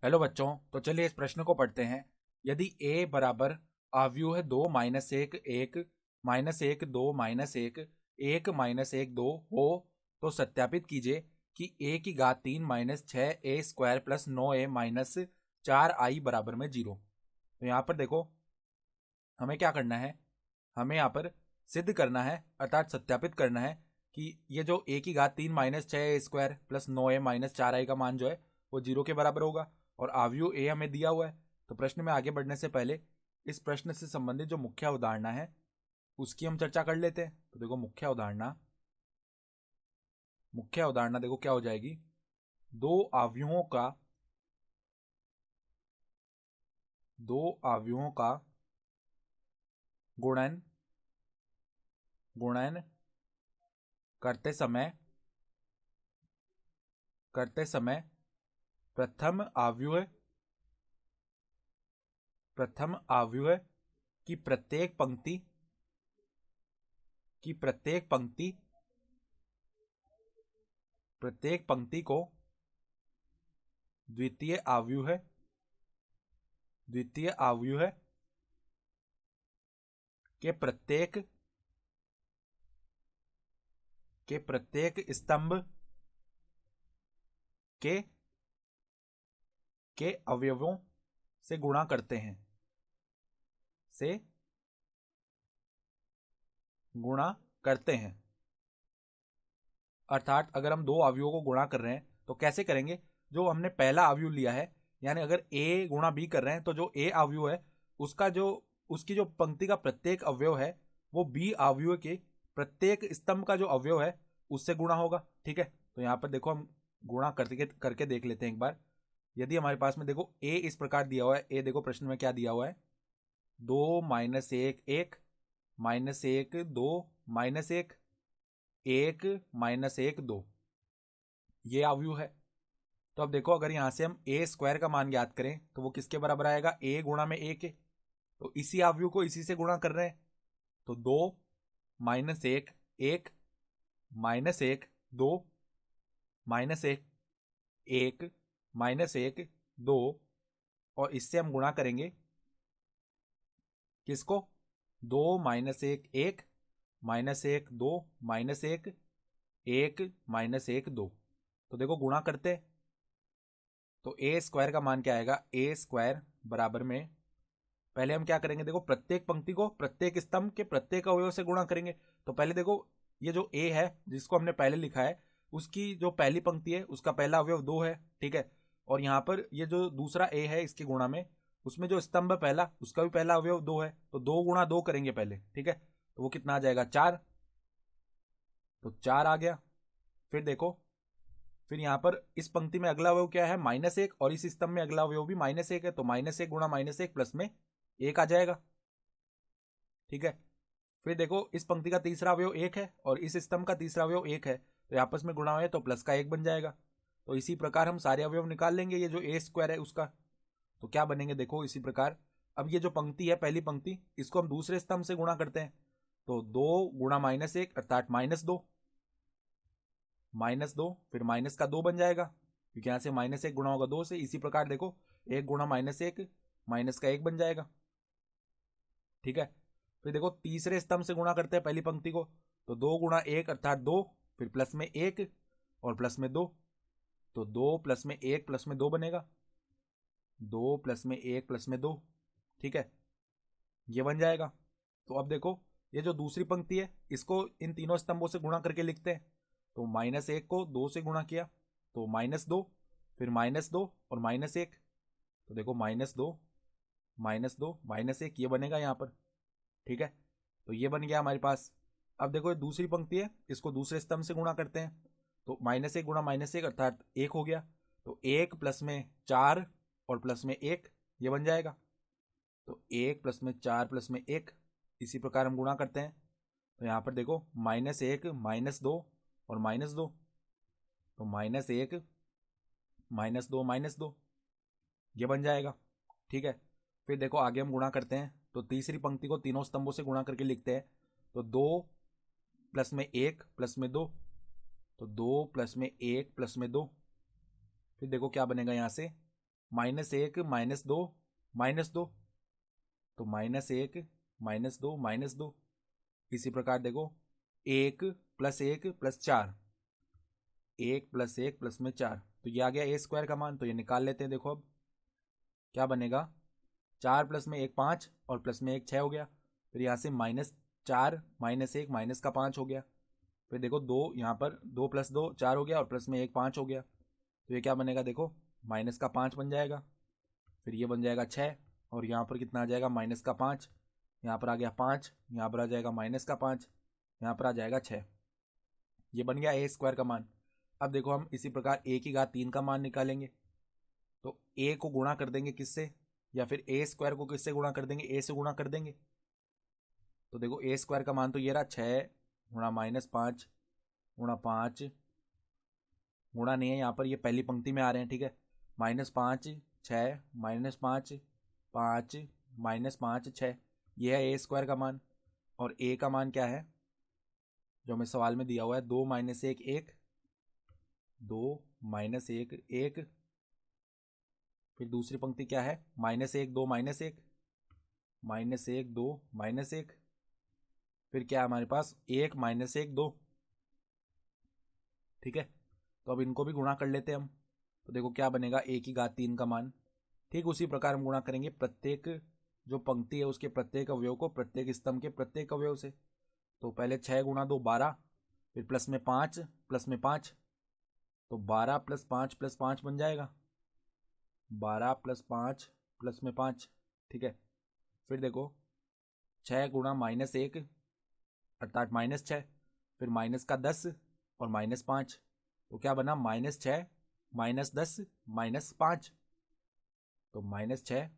Hello बच्चों, तो चलिए इस प्रश्न को पढ़ते हैं। यदि a बराबर आव्यूह है 2 - 1 1 - 1 2 - 1 1 - 1 2 हो, तो सत्यापित कीजिए कि a की घात 3 - 6a² + 9a - 4i बराबर में 0। तो यहाँ पर देखो, हमें क्या करना है, हमें यहाँ पर सिद्ध करना है अर्थात सत्यापित करना है कि ये जो a की घात 3 - 6a² + 9a - 4i का मान जो है वो 0 के बराबर होगा और आव्यूह a हमें दिया हुआ है। तो प्रश्न में आगे बढ़ने से पहले इस प्रश्न से संबंधित जो मुख्य अवधारणा है उसकी हम चर्चा कर लेते हैं। तो देखो, मुख्य अवधारणा देखो क्या हो जाएगी। दो आव्यूहों का दो आव्यूहों का गुणन गुणन करते समय प्रथम आव्यूह की प्रत्येक पंक्ति की प्रत्येक पंक्ति को द्वितीय आव्यूह के प्रत्येक स्तंभ के अवयवों से गुणा करते हैं से गुणा करते हैं। अर्थात अगर हम दो अवयवों को गुणा कर रहे हैं तो कैसे करेंगे। जो हमने पहला अवयव लिया है, यानी अगर a गुणा b कर रहे हैं तो जो a अवयव है उसकी जो पंक्ति का प्रत्येक अवयव है वो b अवयव के प्रत्येक स्तंभ का जो अवयव है उससे गुणा होगा। ठीक है, तो यहाँ पर देखो, हम गुणा करके देख लेते हैं एक बार। यदि हमारे पास में देखो a इस प्रकार दिया हुआ है, a देखो प्रश्न में क्या दिया हुआ है, 2 - 1 1 -1 2 -1 1 -1 2, ये अवयव है। तो अब देखो, अगर यहां से हम a² का मान ज्ञात करें तो वो किसके बराबर आएगा, a गुणा में a के। तो इसी अवयव को इसी से गुणा कर रहे हैं, तो 2 - 1 1 -1 2 -1 1 -1 2, और इससे हम गुणा करेंगे किसको, 2 - 1 1 -1 2 -1 1 -1 2। तो देखो गुणा करते, तो a² का मान क्या आएगा, a² बराबर में, पहले हम क्या करेंगे, देखो प्रत्येक पंक्ति को प्रत्येक स्तंभ के प्रत्येक अवयव से गुणा करेंगे। तो पहले देखो, ये जो a है जिसको हमने पहले लिखा है उसकी जो पहली पंक्ति है उसका पहला अवयव 2 है। ठीक है, और यहाँ पर ये जो दूसरा a है इसके गुणा में, उसमें जो स्तंभ है पहला उसका भी पहला अवयव 2 है, तो 2 गुणा 2 करेंगे पहले। ठीक है, तो वो कितना आ जाएगा, 4। तो 4 आ गया। फिर देखो, फिर यहाँ पर इस पंक्ति में अगला अवयव क्या है, -1, और इस स्तंभ में अगला अवयव भी -1 है, तो -1 गुणा -1 प्लस में 1 आ जाएगा। ठीक है, फिर देखो इस पंक्ति का तीसरा अवयव 1 है और इस स्तंभ का तीसरा अवयव 1 है, तो आपस में गुणा हुए तो प्लस का 1 बन जाएगा। तो इसी प्रकार हम सारे अवयव निकाल लेंगे, ये जो a² है उसका। तो क्या बनेंगे, देखो इसी प्रकार। अब ये जो पंक्ति है पहली पंक्ति, इसको हम दूसरे स्तंभ से गुणा करते हैं, तो 2 गुणा -1 अर्थात -2 -2, फिर माइनस का 2 बन जाएगा क्योंकि यहाँ से -1 गुणा होगा 2 से। इसी प्रकार देखो, 1 गुणा -1 माइनस का 1 बन जाएगा। ठीक है, फिर देखो तीसरे स्तंभ से गुणा करते हैं पहली पंक्ति को, तो 2 गुणा 1 अर्थात 2, फिर प्लस में 1 और प्लस में 2, तो 2 प्लस में 1 प्लस में 2 बनेगा, 2 प्लस में 1 प्लस में 2। ठीक है, ये बन जाएगा। तो अब देखो, ये जो दूसरी पंक्ति है इसको इन तीनों स्तंभों से गुणा करके लिखते हैं, तो -1 को 2 से गुणा किया तो -2, फिर -2 और -1, तो देखो -2 -2 -1 ये बनेगा यहाँ पर। ठीक है, तो ये बन गया हमारे पास। अब देखो ये दूसरी पंक्ति है, इसको दूसरे स्तंभ से गुणा करते हैं, तो -1 गुणा -1 अर्थात 1 हो गया, तो 1 प्लस में 4 और प्लस में 1 ये बन जाएगा, तो 1 प्लस में 4 प्लस में 1, इसी प्रकार हम गुणा करते हैं। तो यहाँ पर देखो -1 -2 और -2, तो -1 -2 ये बन जाएगा। ठीक है, फिर देखो आगे हम गुणा करते हैं, तो तीसरी पंक्ति को तीनों स्तंभों से गुणा करके लिखते हैं, तो 2 प्लस में 1 प्लस में 2, तो 2 प्लस में 1 प्लस में 2, फिर देखो क्या बनेगा यहाँ से, -1 -2 -2, तो -1 -2 -2। इसी प्रकार देखो 1 + 1 + 4, 1 + 1 प्लस में 4, तो ये आ गया ए स्क्वायर का मान। तो ये निकाल लेते हैं। देखो अब क्या बनेगा, 4 प्लस में 1 5 और प्लस में 1 6 हो गया। फिर यहाँ से -4 -1 माइनस का 5 हो गया। फिर देखो 2 यहाँ पर 2 + 2 4 हो गया और प्लस में 1 5 हो गया। तो ये क्या बनेगा, देखो माइनस का 5 बन जाएगा। फिर ये बन जाएगा 6 और यहाँ पर कितना आ जाएगा, माइनस का 5, यहाँ पर आ गया 5, यहाँ पर आ जाएगा माइनस का 5, यहाँ पर आ जाएगा 6। ये बन गया ए स्क्वायर का मान। अब देखो हम इसी प्रकार ए की घात 3 का मान निकालेंगे। तो ए को गुणा कर देंगे किससे, या फिर ए स्क्वायर को किससे गुणा कर देंगे, ए से गुणा कर देंगे। तो देखो ए स्क्वायर का मान तो ये रहा 6 गुणा -5 गुणा 5 गुणा नहीं है, यहाँ पर ये पहली पंक्ति में आ रहे हैं, ठीक है। -5 6 -5 5 -5 6, ये है ए स्क्वायर का मान। और ए का मान क्या है जो हमें सवाल में दिया हुआ है, 2 - 1 1, 2 - 1 1। फिर दूसरी पंक्ति क्या है, -1 2 -1 -1 2 -1। फिर क्या है हमारे पास, 1 -1 2, ठीक है। तो अब इनको भी गुणा कर लेते हैं हम। तो देखो क्या बनेगा, ए की घात 3 का मान। ठीक उसी प्रकार हम गुणा करेंगे प्रत्येक जो पंक्ति है उसके प्रत्येक अवयव को प्रत्येक स्तंभ के प्रत्येक अवयव से। तो पहले 6 × 2 12, फिर प्लस में 5 प्लस में 5, तो 12 + 5 + 5 बन जाएगा, 12 + 5 प्लस में 5, ठीक है। फिर देखो 6 × -1 अर्थात -6, फिर माइनस का 10 और -5, तो क्या बना, -6 -10 -5, तो -6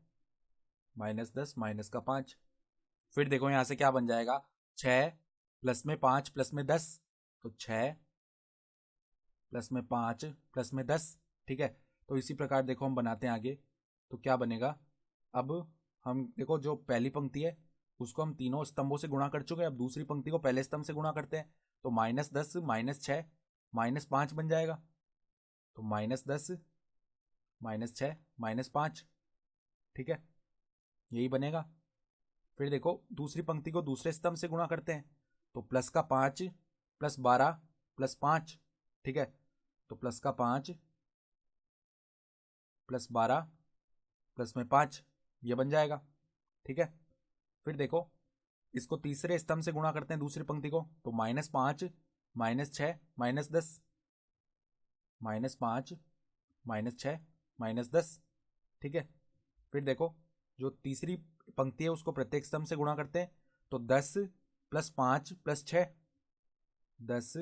-10 माइनस का 5। फिर देखो यहाँ से क्या बन जाएगा, 6 प्लस में 5 प्लस में 10, तो 6 प्लस में 5 प्लस में 10, ठीक है। तो इसी प्रकार देखो हम बनाते हैं आगे, तो क्या बनेगा, अब हम देखो जो पहली पंक्ति है उसको हम तीनों स्तंभों से गुणा कर चुके हैं। अब दूसरी पंक्ति को पहले स्तंभ से गुणा करते हैं। तो -10 -6 -5 बन जाएगा, तो -10 -6 -5, ठीक है, यही बनेगा। फिर देखो दूसरी पंक्ति को दूसरे स्तंभ से गुणा करते हैं। तो प्लस का 5 + 12 + 5, ठीक है। तो प्लस का 5 + 12 प्लस में 5, ये बन जाएगा, ठीक है। फिर देखो इसको तीसरे स्तंभ से गुणा करते हैं दूसरी पंक्ति को। तो -5 -6 -10, -5 -6 -10, ठीक है। फिर देखो जो तीसरी पंक्ति है उसको प्रत्येक स्तंभ से गुणा करते हैं। तो 10 + 5 + 6, 10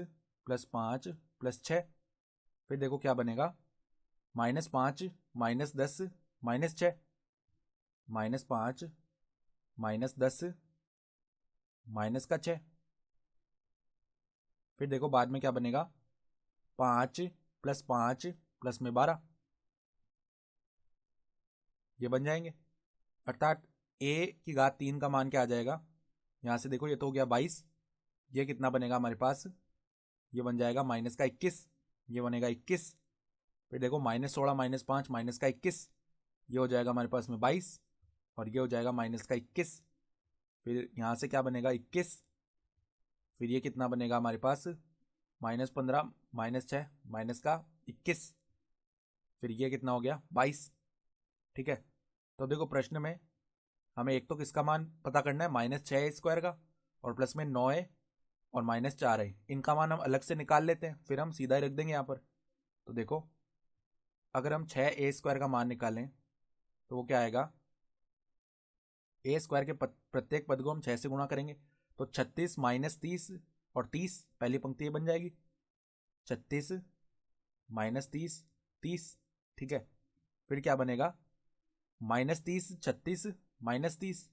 + 5 + 6। फिर देखो क्या बनेगा, -5 -10 -6, -5 -10 माइनस का 6। फिर देखो बाद में क्या बनेगा, 5 + 5 प्लस में 12, ये बन जाएंगे। अर्थात ए की घात 3 का मान क्या आ जाएगा, यहाँ से देखो ये तो हो गया 22, ये कितना बनेगा हमारे पास, ये बन जाएगा -21, ये बनेगा 21। फिर देखो -16 -5 -21, ये हो जाएगा हमारे पास में 22 और ये हो जाएगा -21। फिर यहाँ से क्या बनेगा 21, फिर ये कितना बनेगा हमारे पास, -15 -6 -21, फिर ये कितना हो गया 22, ठीक है। तो देखो प्रश्न में हमें एक तो किसका मान पता करना है, -6 स्क्वायर का, और प्लस में 9 है और -4 है, इनका मान हम अलग से निकाल लेते हैं, फिर हम सीधा ही रख देंगे यहाँ पर। तो देखो अगर हम 6a स्क्वायर का मान निकालें तो वो क्या आएगा, ए स्क्वायर के प्रत्येक पद को हम 6 से गुणा करेंगे। तो 36 -30 और 30, पहली पंक्ति ये बन जाएगी, 36 -30 30, ठीक है। फिर क्या बनेगा, -30 36 -30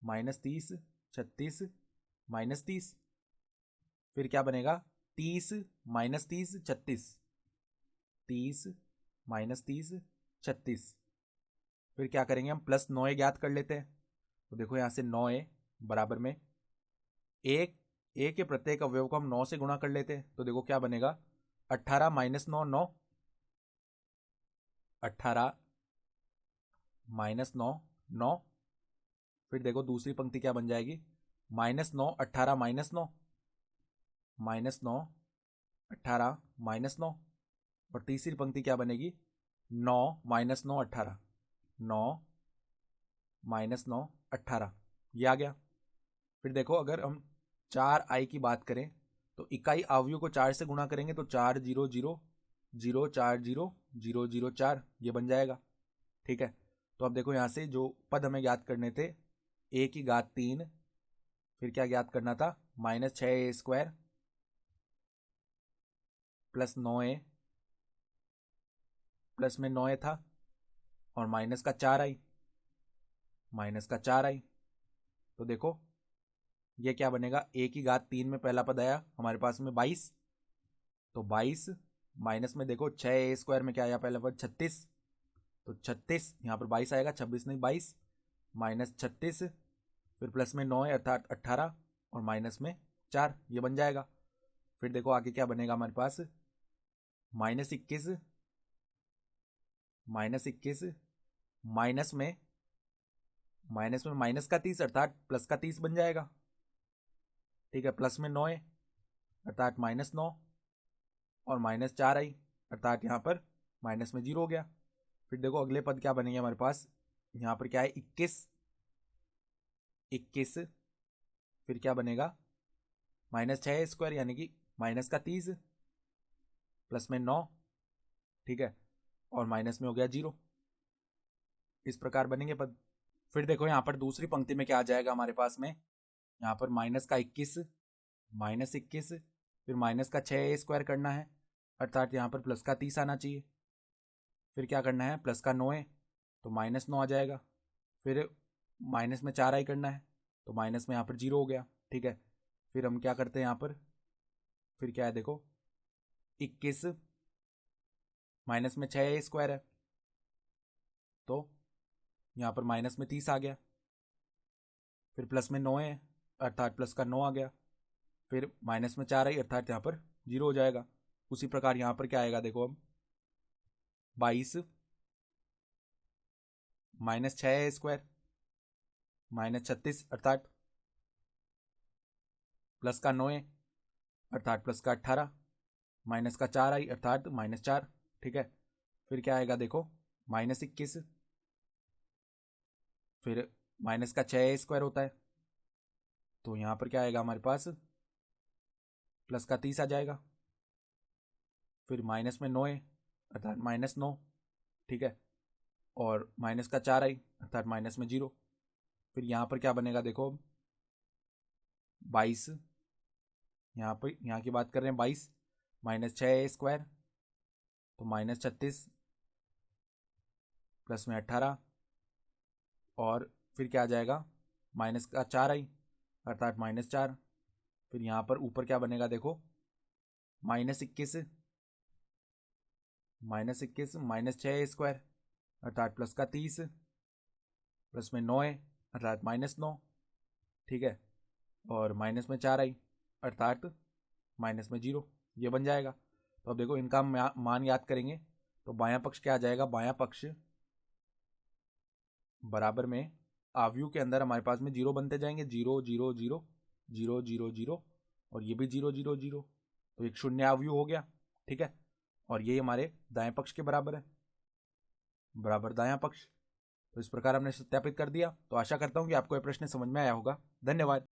-30 36 -30, फिर क्या बनेगा 30 -30 36 30 -30 36। फिर क्या करेंगे हम, प्लस 9 ज्ञात कर लेते हैं। तो देखो यहाँ से 9 बराबर में एक ए के प्रत्येक अवयव को हम 9 से गुणा कर लेते हैं। तो देखो क्या बनेगा, 18 - 9 9, 18 -9 9। फिर देखो दूसरी पंक्ति क्या बन जाएगी, -9 18 -9 -9 18 -9। और तीसरी पंक्ति क्या बनेगी, 9 -9 18 9 -9 18। ये आ गया। फिर देखो अगर हम 4i की बात करें तो इकाई अवयव को 4 से गुणा करेंगे तो 4 0 0 0 4 0 0 0 4 ये बन जाएगा। ठीक है, तो अब देखो यहाँ से जो पद हमें ज्ञात करने थे, a की घात 3, फिर क्या ज्ञात करना था, -6a² प्लस 9a, प्लस में 9a था और माइनस का 4i, तो देखो ये क्या बनेगा, a की घात 3 में पहला पद आया हमारे पास में 22, तो 22 माइनस में देखो 6a² में क्या आया पहला पद 36, तो 36 यहाँ पर 22 आएगा, 26 नहीं 22 माइनस 36, फिर प्लस में 9 है अर्थात 18 और माइनस में 4, ये बन जाएगा। फिर देखो आगे क्या बनेगा हमारे पास, -21 माइनस में माइनस का 30 अर्थात प्लस का 30 बन जाएगा। ठीक है, प्लस में 9 है अर्थात -9 और -4i अर्थात यहाँ पर माइनस में 0 हो गया। फिर देखो अगले पद क्या बनेंगे हमारे पास, यहाँ पर क्या है 21, फिर क्या बनेगा, -6a² यानी कि माइनस का 30 प्लस में 9, ठीक है, और माइनस में हो गया 0। इस प्रकार बनेंगे पद। फिर देखो यहाँ पर दूसरी पंक्ति में क्या आ जाएगा हमारे पास में, यहाँ पर -21 फिर माइनस का 6a² करना है अर्थात यहाँ पर प्लस का 30 आना चाहिए। फिर क्या करना है, प्लस का 9 है तो -9 आ जाएगा, फिर माइनस में 4i करना है तो माइनस में यहाँ पर 0 हो गया। ठीक है, फिर हम क्या करते हैं यहाँ पर, फिर क्या है देखो 21 माइनस में 6a² है तो यहाँ पर माइनस में 30 आ गया, फिर प्लस में 9 है अर्थात प्लस का 9 आ गया, फिर माइनस में 4i अर्थात यहाँ पर 0 हो जाएगा। उसी प्रकार यहाँ पर क्या आएगा देखो, अब 22 माइनस 6a² -36 अर्थात प्लस का 9 है अर्थात प्लस का 18 माइनस का 4i अर्थात -4। ठीक है, फिर क्या आएगा देखो -21 फिर माइनस का 6a² होता है तो यहाँ पर क्या आएगा हमारे पास, प्लस का 30 आ जाएगा, फिर माइनस में 9 है अर्थात -9, ठीक है, और माइनस का 4i अर्थात माइनस में 0। फिर यहाँ पर क्या बनेगा देखो 22, यहाँ की बात कर रहे हैं 22 -6a² तो -36 प्लस में 18 और फिर क्या आ जाएगा माइनस का 4i अर्थात -4। फिर यहाँ पर ऊपर क्या बनेगा देखो -21 -6a² अर्थात प्लस का 30 प्लस में 9 है अर्थात -9, ठीक है, और माइनस में 4i अर्थात माइनस में 0, ये बन जाएगा। तो अब देखो इनका मान याद करेंगे तो बायां पक्ष क्या आ जाएगा, बायां पक्ष बराबर में अवयव के अंदर हमारे पास में 0 बनते जाएंगे, 0 0 0 0 0 0 और ये भी 0 0 0, तो एक शून्य अवयव हो गया। ठीक है, और ये हमारे दाएं पक्ष के बराबर है, बराबर दायां पक्ष। तो इस प्रकार हमने सत्यापित कर दिया। तो आशा करता हूं कि आपको यह प्रश्न समझ में आया होगा। धन्यवाद।